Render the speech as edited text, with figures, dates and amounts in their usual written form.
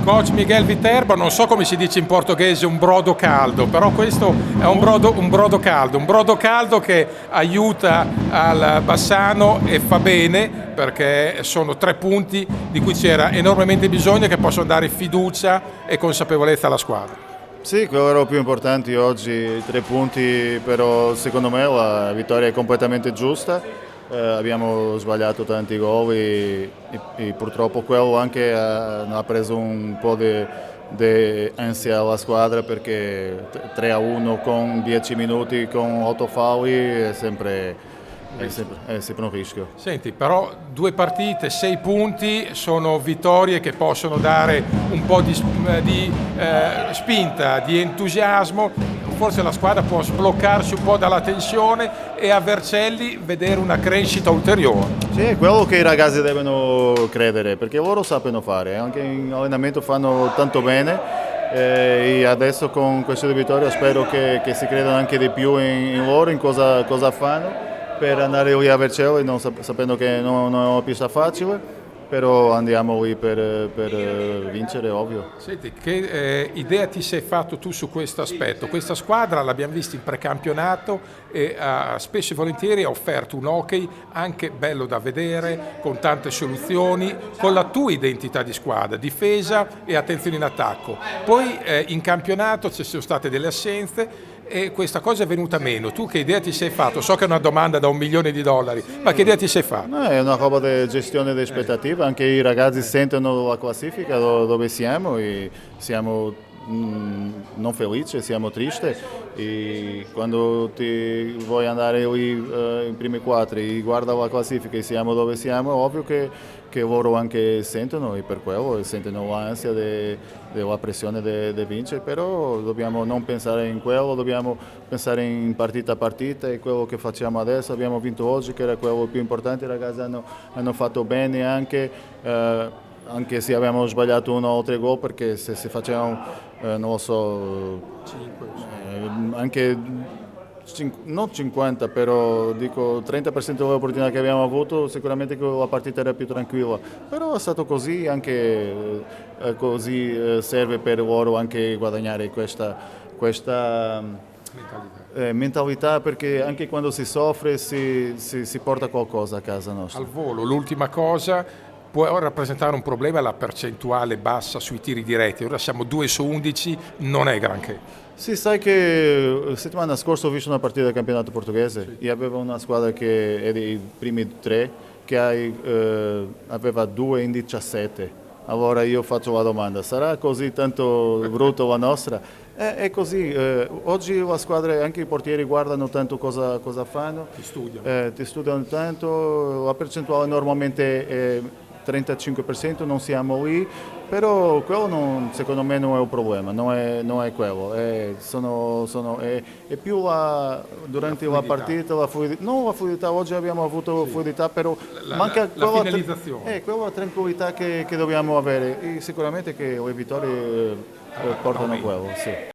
Coach Miguel Viterbo, non so come si dice in portoghese un brodo caldo, però questo è un brodo caldo che aiuta al Bassano e fa bene perché sono 3 punti di cui c'era enormemente bisogno, che possono dare fiducia e consapevolezza alla squadra. Sì, quello era più importante oggi, 3 punti, però secondo me la vittoria è completamente giusta. Abbiamo sbagliato tanti gol e purtroppo quello anche ha preso un po' di ansia alla squadra, perché 3-1 con 10 minuti, con 8 falli è sempre un rischio. Senti, però 2 partite, 6 punti, sono vittorie che possono dare un po' di spinta, di entusiasmo. Forse la squadra può sbloccarsi un po' dalla tensione e a Vercelli vedere una crescita ulteriore. Sì, è quello che i ragazzi devono credere, perché loro sappiano fare, anche in allenamento fanno tanto bene, e adesso con queste vittorie spero che si credano anche di più in loro, in cosa fanno, per andare lì a Vercelli, sapendo che non è una pista facile. Però andiamo lì per vincere, ovvio. Senti, che idea ti sei fatto tu su questo aspetto? Questa squadra l'abbiamo vista in precampionato e spesso e volentieri ha offerto un hockey anche bello da vedere, con tante soluzioni, con la tua identità di squadra, difesa e attenzione in attacco. Poi in campionato ci sono state delle assenze e questa cosa è venuta meno. Tu che idea ti sei fatto? So che è una domanda da $1 milione, ma che idea ti sei fatto? No, è una roba di gestione di aspettative, anche i ragazzi sentono la classifica dove siamo e siamo non felici, siamo tristi, e quando ti vuoi andare lì in primi 4 e guarda la classifica e siamo dove siamo, è ovvio che loro anche sentono, e per quello sentono l'ansia della pressione di vincere, però dobbiamo non pensare in quello, dobbiamo pensare in partita a partita, e quello che facciamo adesso. Abbiamo vinto oggi, che era quello più importante, i ragazzi hanno fatto bene anche se abbiamo sbagliato 1 o 3 gol, perché se si facevano, non lo so, 5. anche non 50, però dico 30% delle opportunità che abbiamo avuto, sicuramente la partita era più tranquilla. Però è stato così, anche così serve per loro anche guadagnare questa mentalità, perché anche quando si soffre si porta qualcosa a casa nostra. Al volo, l'ultima cosa. Può rappresentare un problema la percentuale bassa sui tiri diretti. Ora siamo 2 su 11, non è granché. Sì, sai che la settimana scorsa ho visto una partita del campionato portoghese, e aveva una squadra che è dei primi 3 che aveva 2 in 17. Allora io faccio la domanda: sarà così tanto brutto la nostra? È così, oggi la squadra, anche i portieri guardano tanto cosa fanno, ti studiano tanto, la percentuale normalmente è 35%, non siamo lì, però quello secondo me non è un problema, non è quello, è più durante la partita, non la fluidità, oggi abbiamo avuto fluidità, però manca la finalizzazione. quella tranquillità che dobbiamo avere, e sicuramente che le vittorie portano quello, sì.